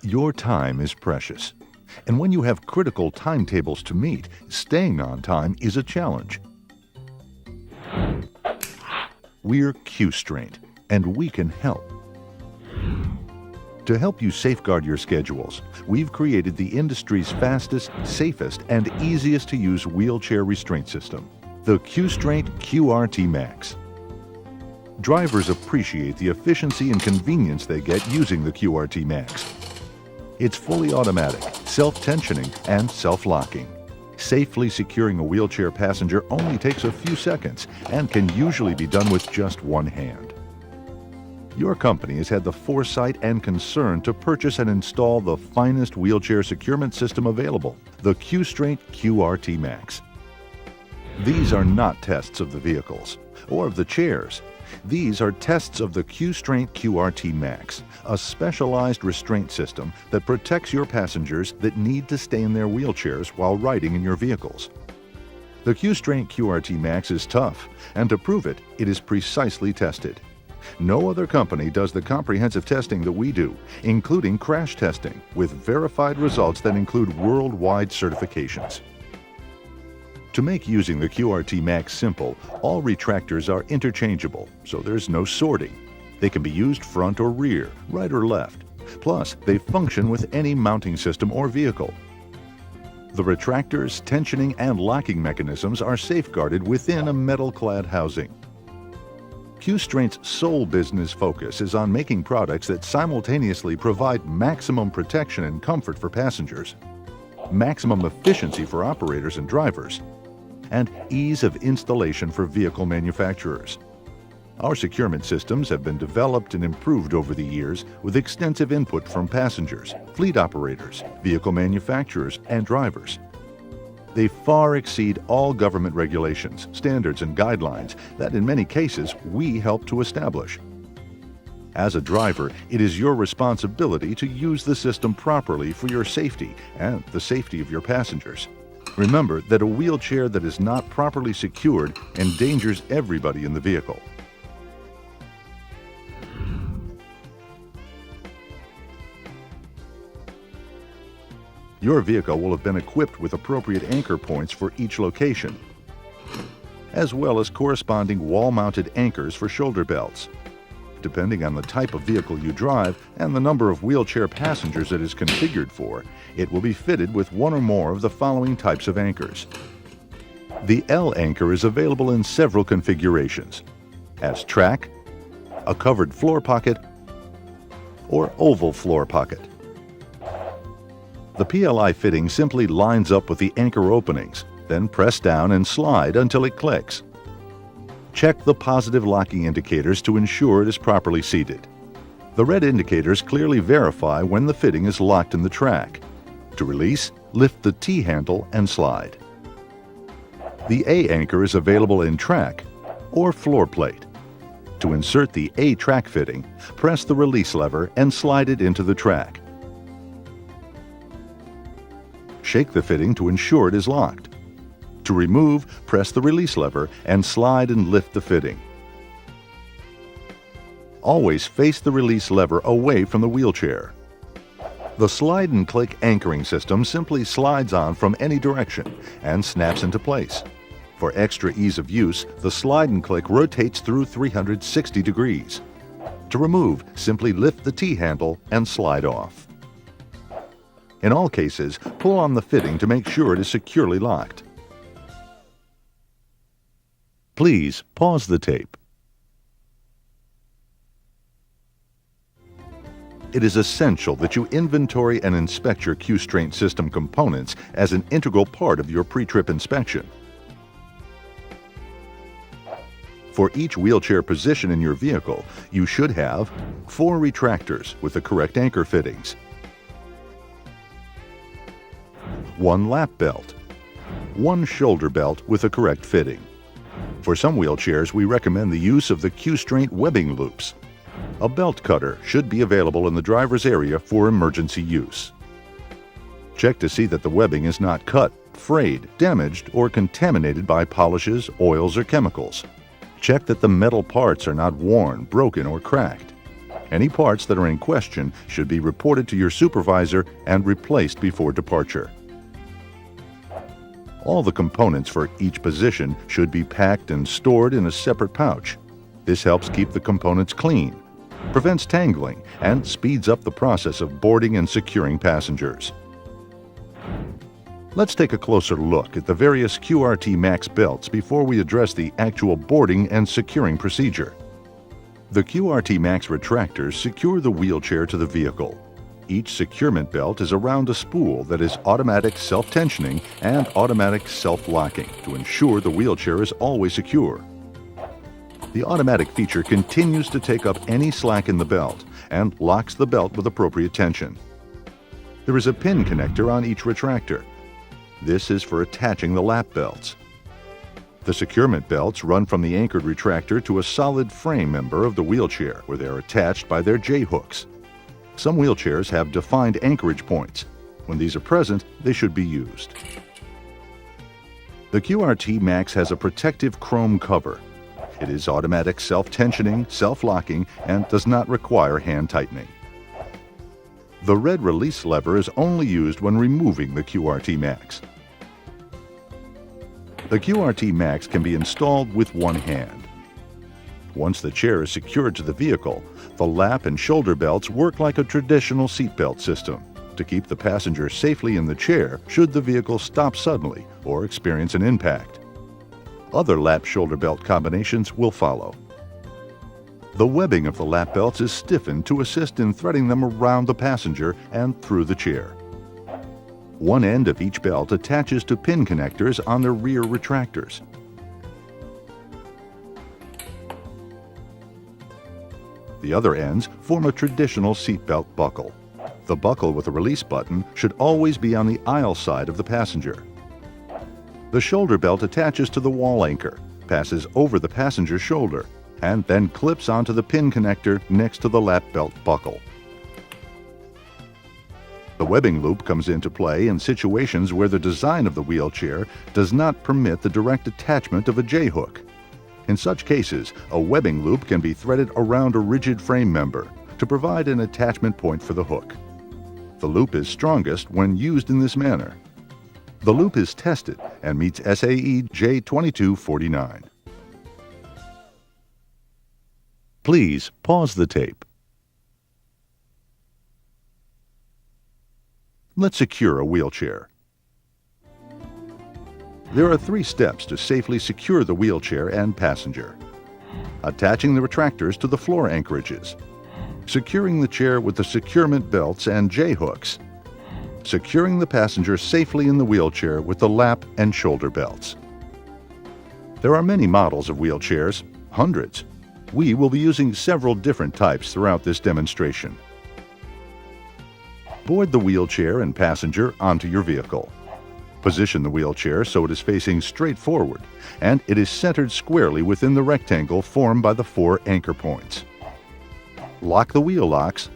Your time is precious. And when you have critical timetables to meet, staying on time is a challenge. We're Qstraint, and we can help. To help you safeguard your schedules, we've created the industry's fastest, safest, and easiest to use wheelchair restraint system, the Qstraint QRT Max. Drivers appreciate the efficiency and convenience they get using the QRT Max. It's fully automatic, self-tensioning, and self-locking. Safely securing a wheelchair passenger only takes a few seconds and can usually be done with just one hand. Your company has had the foresight and concern to purchase and install the finest wheelchair securement system available, the Qstraint QRT Max. These are not tests of the vehicles or of the chairs. These are tests of the Qstraint QRT Max, a specialized restraint system that protects your passengers that need to stay in their wheelchairs while riding in your vehicles. The Qstraint QRT Max is tough, and to prove it, it is precisely tested. No other company does the comprehensive testing that we do, including crash testing, with verified results that include worldwide certifications. To make using the QRT Max simple, all retractors are interchangeable, so there's no sorting. They can be used front or rear, right or left. Plus, they function with any mounting system or vehicle. The retractors, tensioning, and locking mechanisms are safeguarded within a metal-clad housing. Qstraint's sole business focus is on making products that simultaneously provide maximum protection and comfort for passengers, maximum efficiency for operators and drivers, and ease of installation for vehicle manufacturers. Our securement systems have been developed and improved over the years with extensive input from passengers, fleet operators, vehicle manufacturers, and drivers. They far exceed all government regulations, standards, and guidelines that in many cases we help to establish. As a driver, it is your responsibility to use the system properly for your safety and the safety of your passengers. Remember that a wheelchair that is not properly secured endangers everybody in the vehicle. Your vehicle will have been equipped with appropriate anchor points for each location, as well as corresponding wall-mounted anchors for shoulder belts. Depending on the type of vehicle you drive and the number of wheelchair passengers it is configured for, it will be fitted with one or more of the following types of anchors. The L anchor is available in several configurations: as track, a covered floor pocket, or oval floor pocket. The PLI fitting simply lines up with the anchor openings, then press down and slide until it clicks. Check the positive locking indicators to ensure it is properly seated. The red indicators clearly verify when the fitting is locked in the track. To release, lift the T-handle and slide. The A anchor is available in track or floor plate. To insert the A track fitting, press the release lever and slide it into the track. Shake the fitting to ensure it is locked. To remove, press the release lever and slide and lift the fitting. Always face the release lever away from the wheelchair. The slide and click anchoring system simply slides on from any direction and snaps into place. For extra ease of use, the slide and click rotates through 360 degrees. To remove, simply lift the T-handle and slide off. In all cases, pull on the fitting to make sure it is securely locked. Please pause the tape. It is essential that you inventory and inspect your Qstraint system components as an integral part of your pre-trip inspection. For each wheelchair position in your vehicle, you should have 4 retractors with the correct anchor fittings, 1 lap belt, 1 shoulder belt with the correct fitting. For some wheelchairs, we recommend the use of the Qstraint webbing loops. A belt cutter should be available in the driver's area for emergency use. Check to see that the webbing is not cut, frayed, damaged, or contaminated by polishes, oils, or chemicals. Check that the metal parts are not worn, broken, or cracked. Any parts that are in question should be reported to your supervisor and replaced before departure. All the components for each position should be packed and stored in a separate pouch. This helps keep the components clean, prevents tangling, and speeds up the process of boarding and securing passengers. Let's take a closer look at the various QRT Max belts before we address the actual boarding and securing procedure. The QRT Max retractors secure the wheelchair to the vehicle. Each securement belt is around a spool that is automatic self-tensioning and automatic self-locking to ensure the wheelchair is always secure. The automatic feature continues to take up any slack in the belt and locks the belt with appropriate tension. There is a pin connector on each retractor. This is for attaching the lap belts. The securement belts run from the anchored retractor to a solid frame member of the wheelchair where they are attached by their J-hooks. Some wheelchairs have defined anchorage points. When these are present, they should be used. The QRT Max has a protective chrome cover. It is automatic self-tensioning, self-locking, and does not require hand tightening. The red release lever is only used when removing the QRT Max. The QRT Max can be installed with one hand. Once the chair is secured to the vehicle, the lap and shoulder belts work like a traditional seatbelt system to keep the passenger safely in the chair should the vehicle stop suddenly or experience an impact. Other lap-shoulder belt combinations will follow. The webbing of the lap belts is stiffened to assist in threading them around the passenger and through the chair. One end of each belt attaches to pin connectors on the rear retractors. The other ends form a traditional seatbelt buckle. The buckle with a release button should always be on the aisle side of the passenger. The shoulder belt attaches to the wall anchor, passes over the passenger's shoulder, and then clips onto the pin connector next to the lap belt buckle. The webbing loop comes into play in situations where the design of the wheelchair does not permit the direct attachment of a J-hook. In such cases, a webbing loop can be threaded around a rigid frame member to provide an attachment point for the hook. The loop is strongest when used in this manner. The loop is tested and meets SAE J2249. Please pause the tape. Let's secure a wheelchair. There are 3 steps to safely secure the wheelchair and passenger. Attaching the retractors to the floor anchorages. Securing the chair with the securement belts and J-hooks. Securing the passenger safely in the wheelchair with the lap and shoulder belts. There are many models of wheelchairs, hundreds. We will be using several different types throughout this demonstration. Board the wheelchair and passenger onto your vehicle. Position the wheelchair so it is facing straight forward and it is centered squarely within the rectangle formed by the 4 anchor points. Lock the wheel locks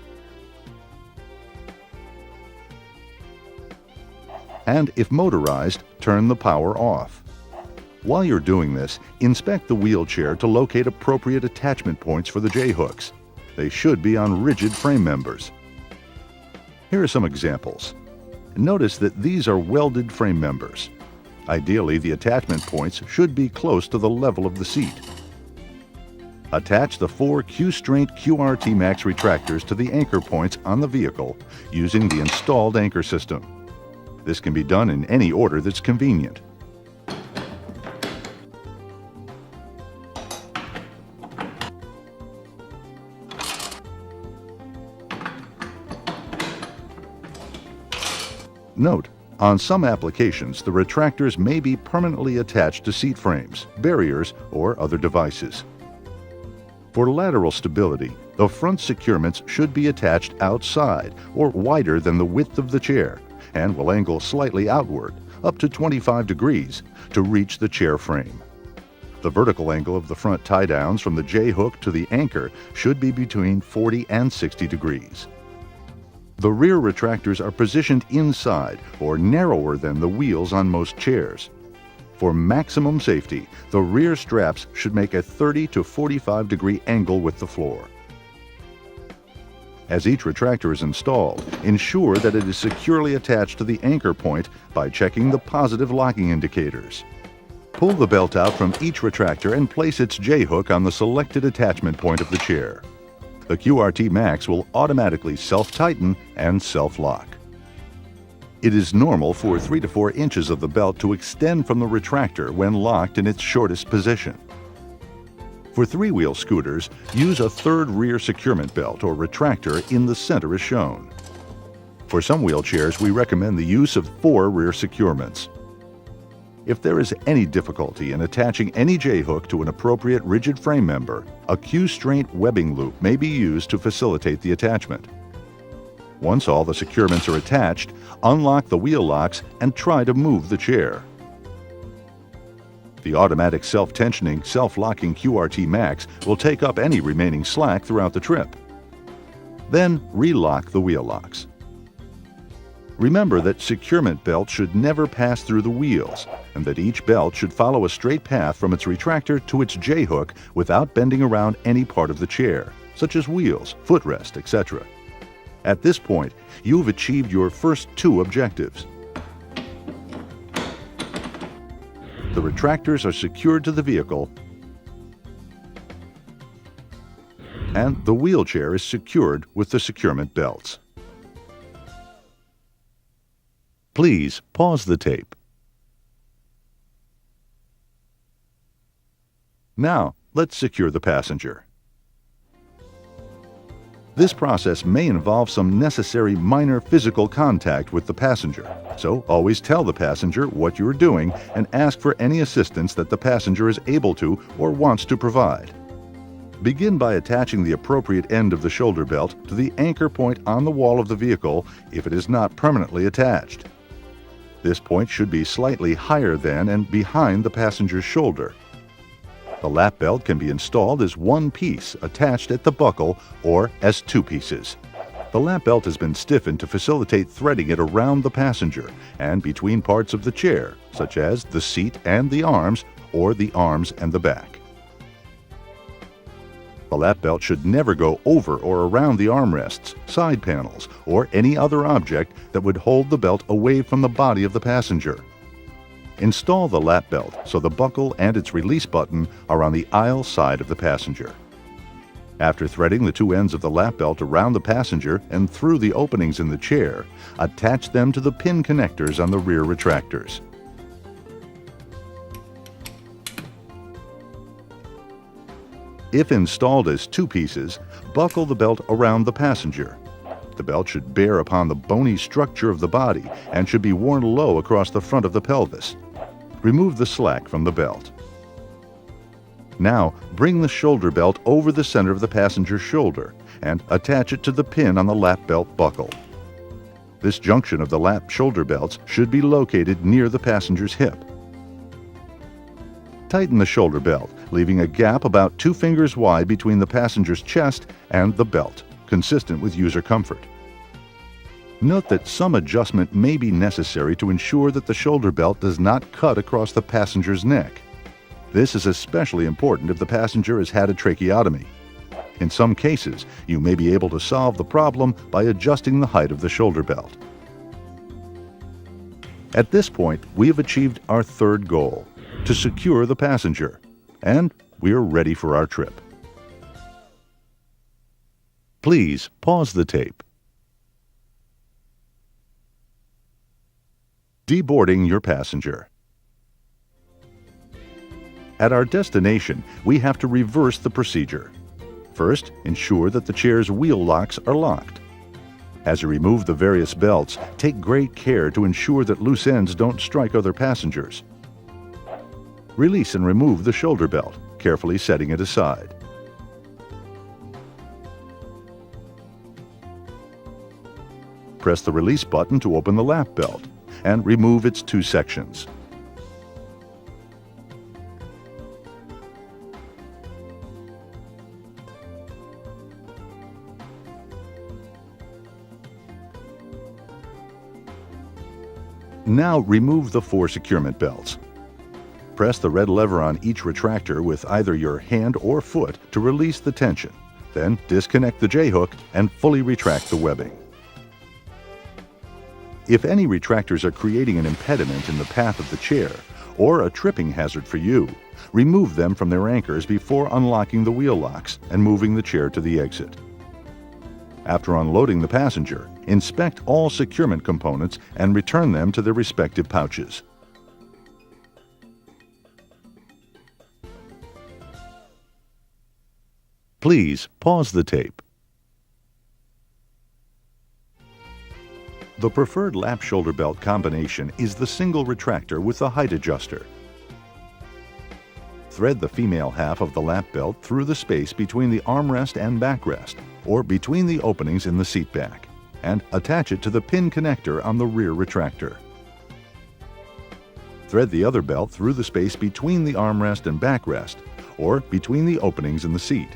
and, if motorized, turn the power off. While you're doing this, inspect the wheelchair to locate appropriate attachment points for the J-hooks. They should be on rigid frame members. Here are some examples. Notice that these are welded frame members. Ideally, the attachment points should be close to the level of the seat. Attach the 4 Q-Straint QRT Max retractors to the anchor points on the vehicle using the installed anchor system. This can be done in any order that's convenient. Note, on some applications, the retractors may be permanently attached to seat frames, barriers, or other devices. For lateral stability, the front securements should be attached outside or wider than the width of the chair and will angle slightly outward, up to 25 degrees, to reach the chair frame. The vertical angle of the front tie-downs from the J-hook to the anchor should be between 40 and 60 degrees. The rear retractors are positioned inside or narrower than the wheels on most chairs. For maximum safety, the rear straps should make a 30 to 45 degree angle with the floor. As each retractor is installed, ensure that it is securely attached to the anchor point by checking the positive locking indicators. Pull the belt out from each retractor and place its J-hook on the selected attachment point of the chair. The QRT Max will automatically self-tighten and self-lock. It is normal for 3 to 4 inches of the belt to extend from the retractor when locked in its shortest position. For three-wheel scooters, use a third rear securement belt or retractor in the center as shown. For some wheelchairs, we recommend the use of 4 rear securements. If there is any difficulty in attaching any J-hook to an appropriate rigid frame member, a Q-straint webbing loop may be used to facilitate the attachment. Once all the securements are attached, unlock the wheel locks and try to move the chair. The automatic self-tensioning, self-locking QRT Max will take up any remaining slack throughout the trip. Then relock the wheel locks. Remember that securement belts should never pass through the wheels, and that each belt should follow a straight path from its retractor to its J-hook without bending around any part of the chair, such as wheels, footrest, etc. At this point, you've achieved your first 2 objectives. The retractors are secured to the vehicle, and the wheelchair is secured with the securement belts. Please pause the tape. Now, let's secure the passenger. This process may involve some necessary minor physical contact with the passenger, so always tell the passenger what you are doing and ask for any assistance that the passenger is able to or wants to provide. Begin by attaching the appropriate end of the shoulder belt to the anchor point on the wall of the vehicle if it is not permanently attached. This point should be slightly higher than and behind the passenger's shoulder. The lap belt can be installed as one piece attached at the buckle or as 2 pieces. The lap belt has been stiffened to facilitate threading it around the passenger and between parts of the chair, such as the seat and the arms or the arms and the back. The lap belt should never go over or around the armrests, side panels, or any other object that would hold the belt away from the body of the passenger. Install the lap belt so the buckle and its release button are on the aisle side of the passenger. After threading the 2 ends of the lap belt around the passenger and through the openings in the chair, attach them to the pin connectors on the rear retractors. If installed as 2 pieces, buckle the belt around the passenger. The belt should bear upon the bony structure of the body and should be worn low across the front of the pelvis. Remove the slack from the belt. Now, bring the shoulder belt over the center of the passenger's shoulder and attach it to the pin on the lap belt buckle. This junction of the lap shoulder belts should be located near the passenger's hip. Tighten the shoulder belt, leaving a gap about 2 fingers wide between the passenger's chest and the belt, consistent with user comfort. Note that some adjustment may be necessary to ensure that the shoulder belt does not cut across the passenger's neck. This is especially important if the passenger has had a tracheotomy. In some cases, you may be able to solve the problem by adjusting the height of the shoulder belt. At this point, we have achieved our 3rd goal, to secure the passenger, and we are ready for our trip. Please pause the tape. Deboarding your passenger. At our destination, we have to reverse the procedure. First, ensure that the chair's wheel locks are locked. As you remove the various belts, take great care to ensure that loose ends don't strike other passengers. Release and remove the shoulder belt, carefully setting it aside. Press the release button to open the lap belt and remove its 2 sections. Now remove the 4 securement belts. Press the red lever on each retractor with either your hand or foot to release the tension. Then disconnect the J-hook and fully retract the webbing. If any retractors are creating an impediment in the path of the chair or a tripping hazard for you, remove them from their anchors before unlocking the wheel locks and moving the chair to the exit. After unloading the passenger, inspect all securement components and return them to their respective pouches. Please pause the tape. The preferred lap shoulder belt combination is the single retractor with the height adjuster. Thread the female half of the lap belt through the space between the armrest and backrest, or between the openings in the seat back, and attach it to the pin connector on the rear retractor. Thread the other belt through the space between the armrest and backrest, or between the openings in the seat,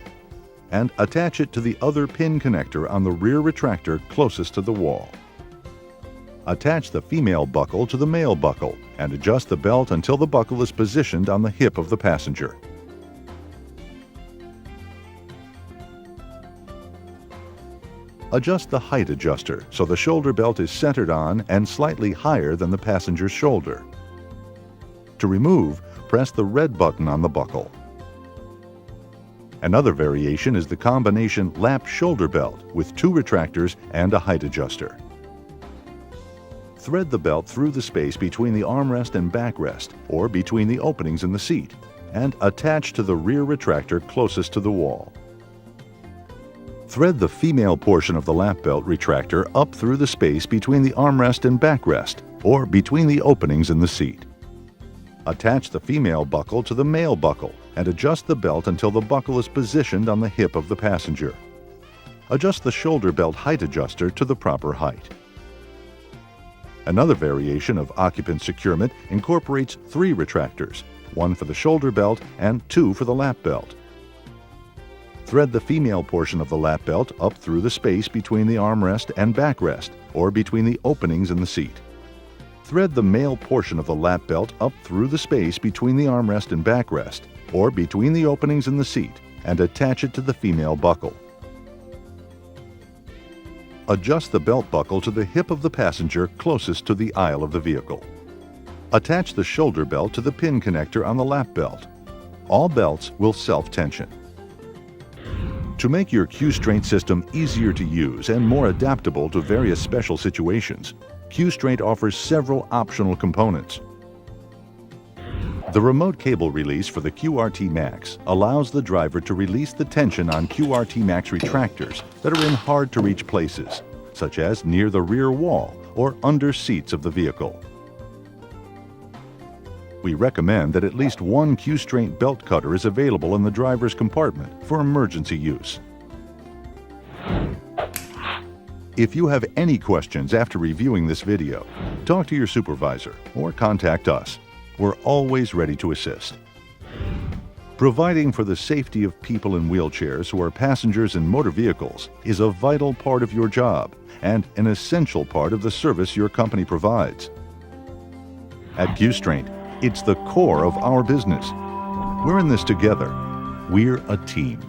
and attach it to the other pin connector on the rear retractor closest to the wall. Attach the female buckle to the male buckle and adjust the belt until the buckle is positioned on the hip of the passenger. Adjust the height adjuster so the shoulder belt is centered on and slightly higher than the passenger's shoulder. To remove, press the red button on the buckle. Another variation is the combination lap shoulder belt with 2 retractors and a height adjuster. Thread the belt through the space between the armrest and backrest, or between the openings in the seat, and attach to the rear retractor closest to the wall. Thread the female portion of the lap belt retractor up through the space between the armrest and backrest, or between the openings in the seat. Attach the female buckle to the male buckle and adjust the belt until the buckle is positioned on the hip of the passenger. Adjust the shoulder belt height adjuster to the proper height. Another variation of occupant securement incorporates 3 retractors, 1 for the shoulder belt and 2 for the lap belt. Thread the female portion of the lap belt up through the space between the armrest and backrest, or between the openings in the seat. Thread the male portion of the lap belt up through the space between the armrest and backrest, or between the openings in the seat, and attach it to the female buckle. Adjust the belt buckle to the hip of the passenger closest to the aisle of the vehicle. Attach the shoulder belt to the pin connector on the lap belt. All belts will self-tension. To make your Q-Straint system easier to use and more adaptable to various special situations, Q-Straint offers several optional components. The remote cable release for the QRT Max allows the driver to release the tension on QRT Max retractors that are in hard-to-reach places, such as near the rear wall or under seats of the vehicle. We recommend that at least 1 Q-Straint belt cutter is available in the driver's compartment for emergency use. If you have any questions after reviewing this video, talk to your supervisor or contact us. We're always ready to assist. Providing for the safety of people in wheelchairs who are passengers in motor vehicles is a vital part of your job and an essential part of the service your company provides. At Q-Straint, it's the core of our business. We're in this together. We're a team.